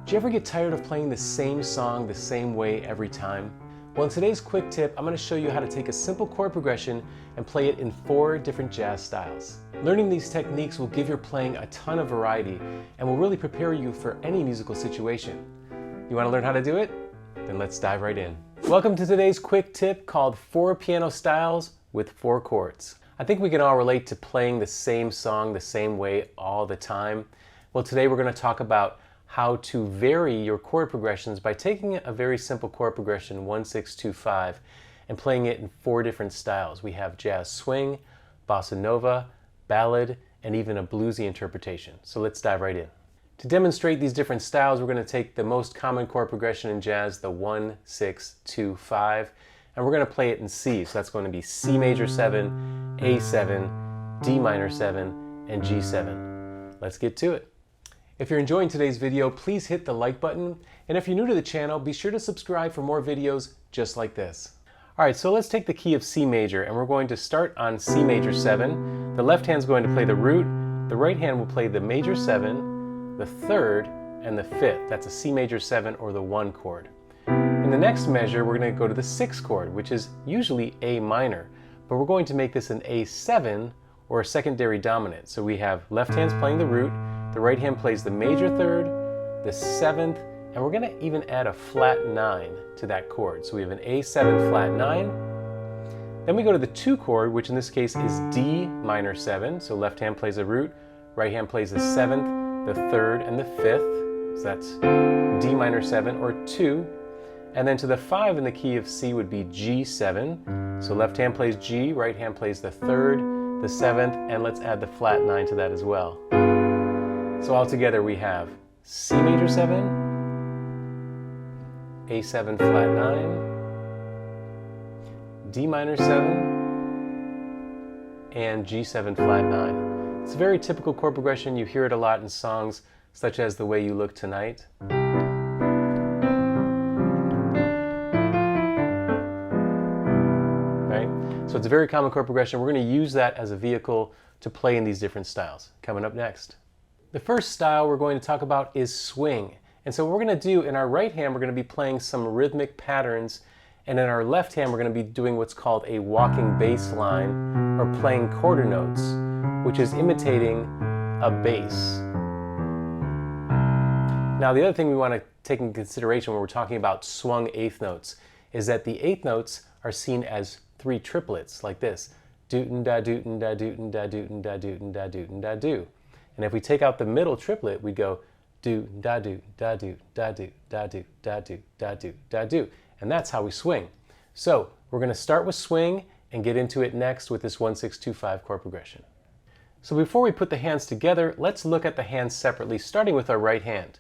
Do you ever get tired of playing the same song the same way every time? Well, in today's quick tip, I'm going to show you how to take a simple chord progression and play it in 4 different jazz styles. Learning these techniques will give your playing a ton of variety and will really prepare you for any musical situation. You want to learn how to do it? Then let's dive right in. Welcome to today's quick tip called 4 piano styles with 4 chords. I think we can all relate to playing the same song the same way all the time. Well, today we're going to talk about how to vary your chord progressions by taking a very simple chord progression 1-6-2-5 and playing it in 4 different styles. We have jazz swing, bossa nova, ballad, and even a bluesy interpretation. So let's dive right in. To demonstrate these different styles, we're going to take the most common chord progression in jazz, the 1-6-2-5, and we're going to play it in C. So that's going to be C major 7, A7, D minor 7, and G7. Let's get to it. If you're enjoying today's video, please hit the like button, and if you're new to the channel, be sure to subscribe for more videos just like this. Alright, so let's take the key of C major, and we're going to start on C major 7. The left hand's going to play the root, the right hand will play the major 7, the 3rd, and the 5th. That's a C major 7 or the 1 chord. In the next measure, we're going to go to the 6th chord, which is usually A minor, but we're going to make this an A7 or a secondary dominant. So we have left hands playing the root, the right hand plays the major 3rd, the 7th, and we're going to even add a flat 9 to that chord. So we have an A7 flat 9. Then we go to the 2 chord, which in this case is D minor 7. So left hand plays the root, right hand plays the 7th, the 3rd, and the 5th. So that's D minor 7 or 2. And then to the 5 in the key of C would be G7. So left hand plays G, right hand plays the 3rd, the 7th, and let's add the flat 9 to that as well. So altogether we have C major 7, A7 flat 9, D minor 7, and G7 flat 9. It's a very typical chord progression. You hear it a lot in songs such as The Way You Look Tonight. Right? So it's a very common chord progression. We're going to use that as a vehicle to play in these different styles. Coming up next. The first style we're going to talk about is swing. And so what we're going to do, in our right hand we're going to be playing some rhythmic patterns, and in our left hand we're going to be doing what's called a walking bass line, or playing quarter notes, which is imitating a bass. Now the other thing we want to take into consideration when we're talking about swung eighth notes is that the eighth notes are seen as 3 triplets, like this. Do-dun-da-do-dun-da-do-dun-da-do-dun-da-do-dun-da-do. And if we take out the middle triplet, we go do da do da do da do da do da do da do da do, and that's how we swing. So we're going to start with swing and get into it next with this 1-6-2-5 chord progression. So before we put the hands together, let's look at the hands separately, starting with our right hand.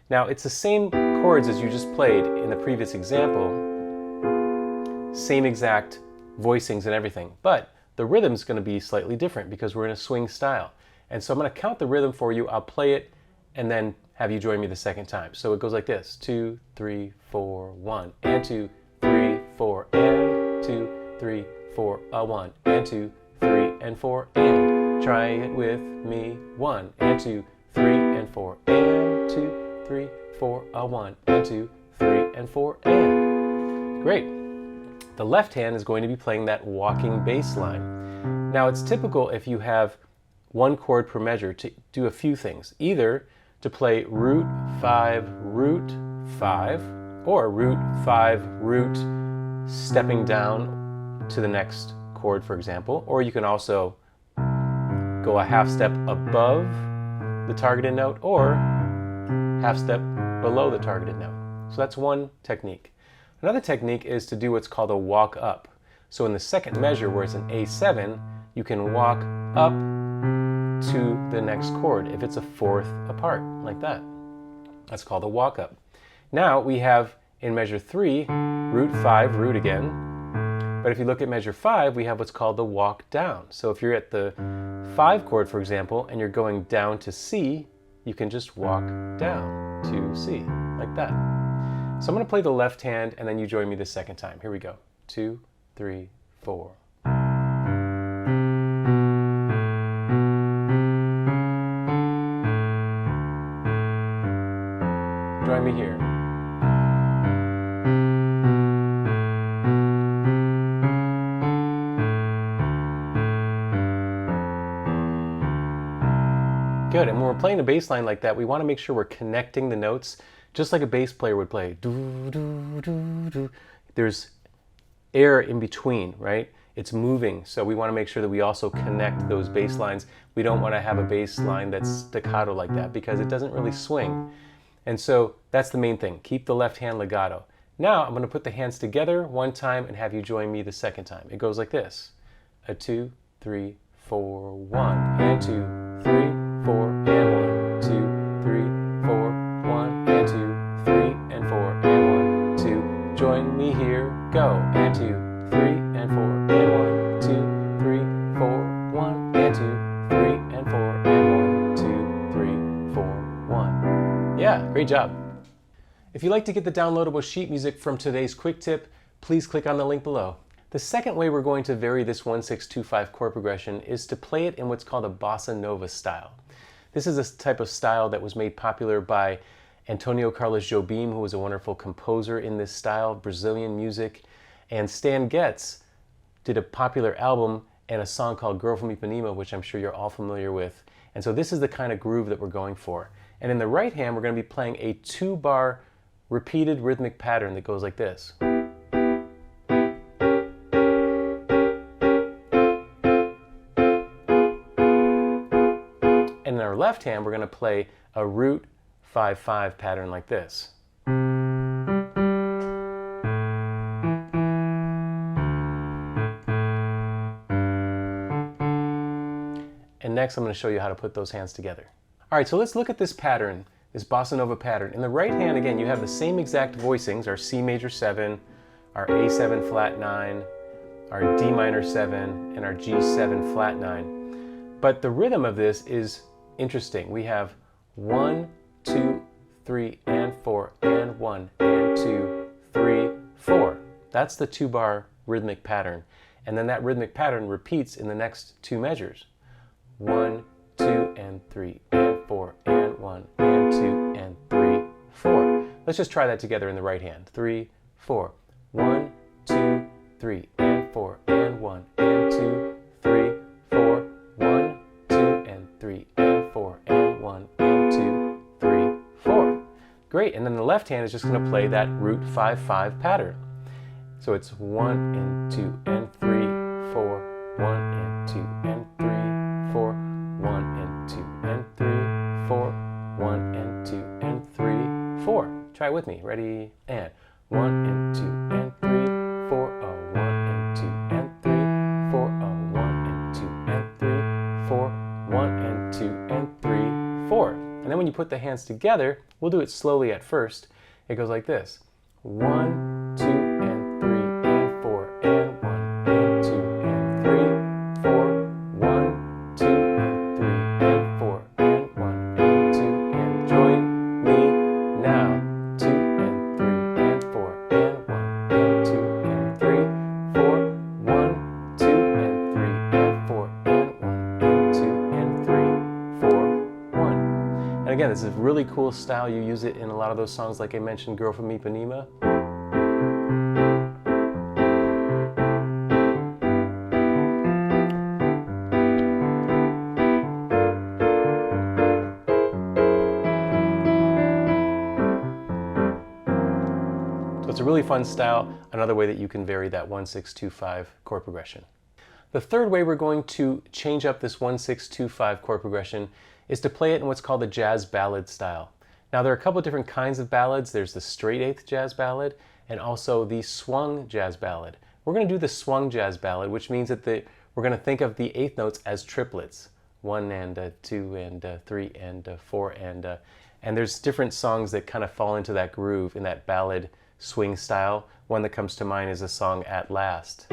Now it's the same chords as you just played in the previous example, same exact voicings and everything, but the rhythm's going to be slightly different because we're in a swing style. And so I'm going to count the rhythm for you, I'll play it, and then have you join me the second time. So it goes like this: 2, 3, 4, 1, and 2, 3, 4, and 2, 3, 4, 1, and 2, 3, and 4, and try it with me. 1, and 2, 3, and 4, and 2, 3, 4, 1, and 2, 3, and 4, and. Great. The left hand is going to be playing that walking bass line. Now it's typical if you have 1 chord per measure to do a few things. Either to play root 5, or root 5, root, stepping down to the next chord, for example. Or you can also go a half step above the targeted note or half step below the targeted note. So that's one technique. Another technique is to do what's called a walk up. So in the second measure, where it's an A7, you can walk up to the next chord if it's a 4th apart, like that. That's called a walk up. Now we have in measure 3, root 5, root again. But if you look at measure 5, we have what's called the walk down. So if you're at the 5 chord, for example, and you're going down to C, you can just walk down to C, like that. So I'm going to play the left hand, and then you join me the second time. Here we go. 2, 3, 4. Join me here. Good, and when we're playing a bass line like that, we want to make sure we're connecting the notes just like a bass player would play. Do, do, do, do. There's air in between, right? It's moving, so we want to make sure that we also connect those bass lines. We don't want to have a bass line that's staccato like that because it doesn't really swing. And so that's the main thing. Keep the left hand legato. Now I'm going to put the hands together one time and have you join me the second time. It goes like this. A 2, 3, 4, 1, and 2, 3, 4, and 1, 2, 3, 4, 1, and 2, 3, and 4, and 1, 2. Join me here, go, and 2, 3, and 4, and 1, 2, 3, 4, 1, and 2, 3, and 4, and 1, 2, 3, 4, 1. Yeah, great job. If you'd like to get the downloadable sheet music from today's quick tip, please click on the link below. The second way we're going to vary this 1-6-2-5 chord progression is to play it in what's called a bossa nova style. This is a type of style that was made popular by Antonio Carlos Jobim, who was a wonderful composer in this style, Brazilian music, and Stan Getz did a popular album and a song called Girl from Ipanema, which I'm sure you're all familiar with. And so this is the kind of groove that we're going for. And in the right hand, we're going to be playing a 2-bar repeated rhythmic pattern that goes like this. And in our left hand, we're going to play a root 5-5 pattern like this. And next, I'm going to show you how to put those hands together. All right, so let's look at this pattern, this bossa nova pattern. In the right hand, again, you have the same exact voicings, our C major 7, our A7 flat 9, our D minor 7, and our G7 flat 9. But the rhythm of this is interesting. We have 1, 2, 3, and 4, and 1, and 2, 3, 4. That's the 2-bar rhythmic pattern. And then that rhythmic pattern repeats in the next 2 measures. 1, 2, and 3, and 4, and 1, and 2, and 3, 4. Let's just try that together in the right hand. 3, 4. 1, 2, 3, and 4, and 1, and 2, 3, 4. 1, 2, and 3, and 4, and 1, and 2, 3, 4. Great, and then the left hand is just going to play that root 5-5 pattern. So it's 1 and 2 and 3, 4, 1 and 2 and 3, 4, 1 and 2 and 3, 4, 1 and 2 and 3, 4. Try it with me. Ready? And 1 and 2 and 3, 4, 1 and 2 and 3, 4, 1 and 2 and 3, 4, 1 and 2 and 3, 4. And then when you put the hands together, we'll do it slowly at first. It goes like this. 1, 2, and 3, and 4, and 1, and 2, and 3, 4, 1, 2, and 3, and 4, and 1, and 2, and join me now. 2 and 3, and 4, and 1, and 2, and 3, 4, 1, 2, and 3, and 4, and 1, and 2, and 3, 4, 1. And again, this is a really cool style. You use it in a lot of those songs, like I mentioned, Girl from Ipanema. So it's a really fun style, another way that you can vary that 1-6-2-5 chord progression. The third way we're going to change up this 1-6-2-5 chord progression is to play it in what's called the jazz ballad style. Now there are a couple of different kinds of ballads. There's the straight eighth jazz ballad and also the swung jazz ballad. We're going to do the swung jazz ballad, which means that we're going to think of the eighth notes as triplets. 1 and 2 and 3 and 4 and there's different songs that kind of fall into that groove in that ballad swing style. One that comes to mind is the song At Last.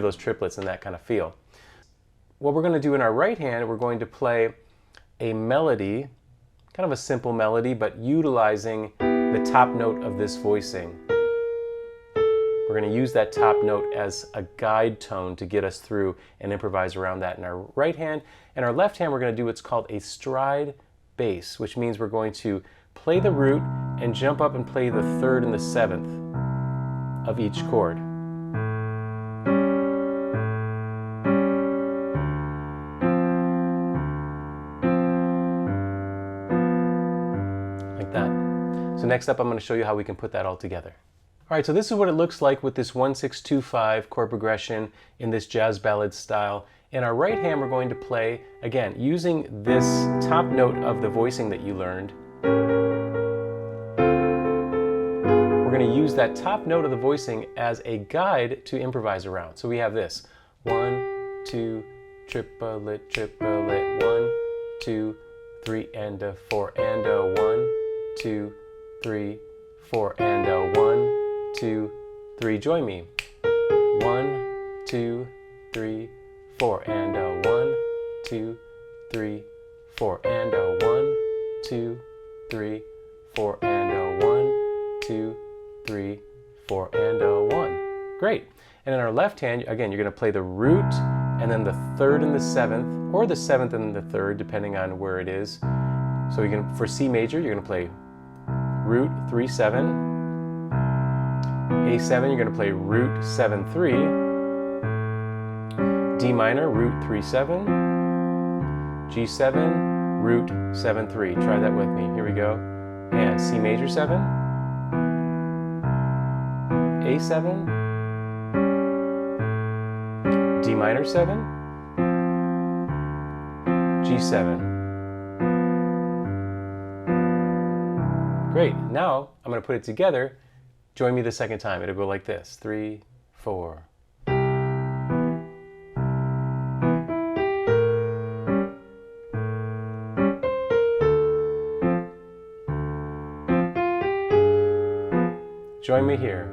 Those triplets and that kind of feel. What we're going to do in our right hand, we're going to play a melody, kind of a simple melody, but utilizing the top note of this voicing. We're going to use that top note as a guide tone to get us through and improvise around that in our right hand. And our left hand, we're going to do what's called a stride bass, which means we're going to play the root and jump up and play the third and the seventh of each chord. Like that. So next up, I'm going to show you how we can put that all together. All right, so this is what it looks like with this 1-6-2-5 chord progression in this jazz ballad style. In our right hand, we're going to play, again, using this top note of the voicing that you learned. We're going to use that top note of the voicing as a guide to improvise around. So we have this: 1, 2, triplet, triplet, 1, 2, 3, and a 4, and a 1, 2, 3, 4, and a 1, 2, 3. Join me. 1, 2, 3, 4, and a 1, 2, 3, 4, and a 1, 2, 3, 4, and a 1, 2, 3, 4, and a 1. Great. And in our left hand, again, you're going to play the root and then the third and the seventh, or the seventh and the third, depending on where it is. So you can, for C major, you're going to play root 3, 7. A7, you're going to play root 7, 3. D minor, root 3, 7. G7, root 7, 3. Try that with me. Here we go. And C major 7. A7. D minor 7. G7. Great. Now I'm going to put it together. Join me the second time. It'll go like this: 3, 4. Join me here.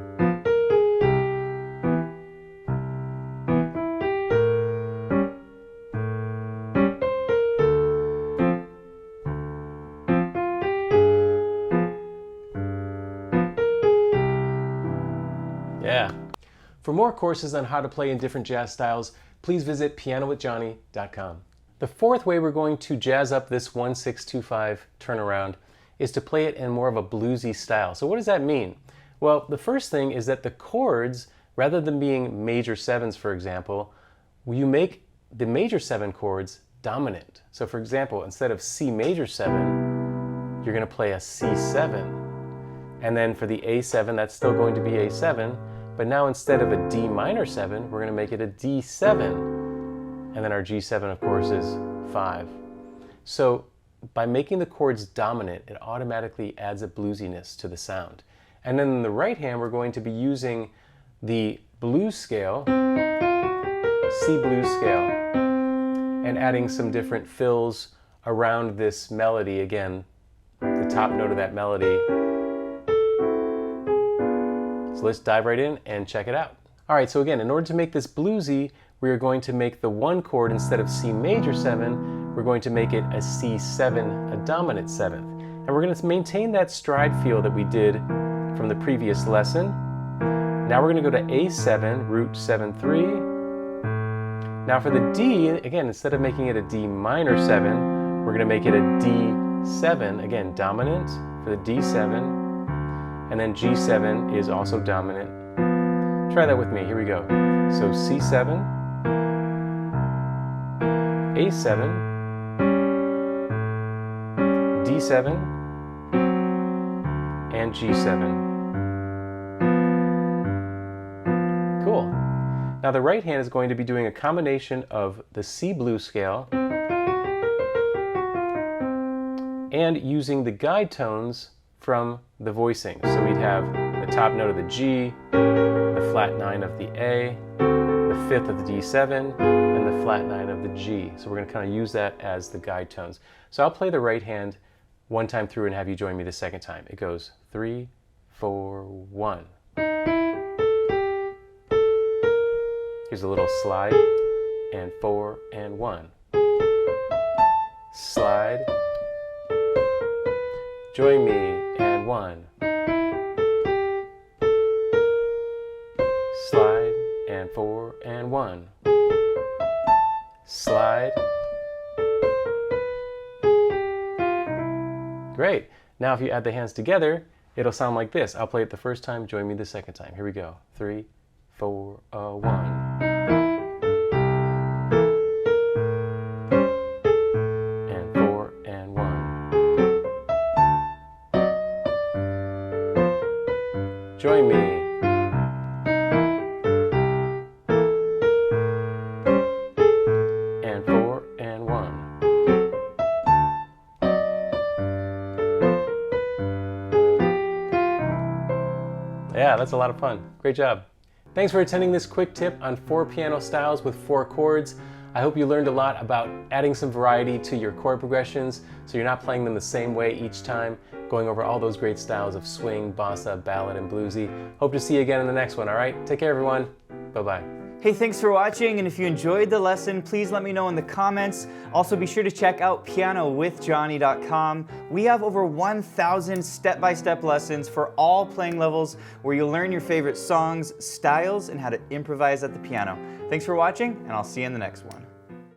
Yeah. For more courses on how to play in different jazz styles, please visit pianowithjohnny.com. The fourth way we're going to jazz up this 1-6-2-5 turnaround is to play it in more of a bluesy style. So what does that mean? Well, the first thing is that the chords, rather than being major sevens, for example, you make the major 7 chords dominant. So for example, instead of C major 7, you're going to play a C7. And then for the A7, that's still going to be A7. But now instead of a D minor 7, we're going to make it a D7. And then our G7, of course, is 5. So by making the chords dominant, it automatically adds a bluesiness to the sound. And then in the right hand, we're going to be using the blues scale, C blues scale, and adding some different fills around this melody. Again, the top note of that melody. So let's dive right in and check it out. All right, so again, in order to make this bluesy, we are going to make the 1 chord, instead of C major 7, we're going to make it a C7, a dominant 7th. And we're going to maintain that stride feel that we did from the previous lesson. Now we're going to go to A7, root 7, 3. Now for the D, again, instead of making it a D minor 7, we're going to make it a D7, again, dominant for the D7. And then G7 is also dominant. Try that with me. Here we go. So C7, A7, D7, and G7. Cool. Now the right hand is going to be doing a combination of the C blues scale and using the guide tones from the voicing. So we'd have the top note of the G, the flat 9 of the A, the 5th of the D7, and the flat 9 of the G. So we're going to kind of use that as the guide tones. So I'll play the right hand one time through and have you join me the second time. It goes 3, 4, 1. Here's a little slide, and 4 and 1. Slide. Join me, and 1. slide, and 4, and 1. Slide. Great. Now if you add the hands together, it'll sound like this. I'll play it the first time, join me the second time. Here we go. 3, 4, 1. And 4, and 1. Join me. And 4, and 1. Yeah, that's a lot of fun. Great job. Thanks for attending this quick tip on 4 piano styles with 4 chords. I hope you learned a lot about adding some variety to your chord progressions so you're not playing them the same way each time, going over all those great styles of swing, bossa, ballad, and bluesy. Hope to see you again in the next one, all right? Take care, everyone. Bye-bye. Hey, thanks for watching, and if you enjoyed the lesson, please let me know in the comments. Also, be sure to check out pianowithjonny.com. We have over 1,000 step-by-step lessons for all playing levels where you'll learn your favorite songs, styles, and how to improvise at the piano. Thanks for watching, and I'll see you in the next one.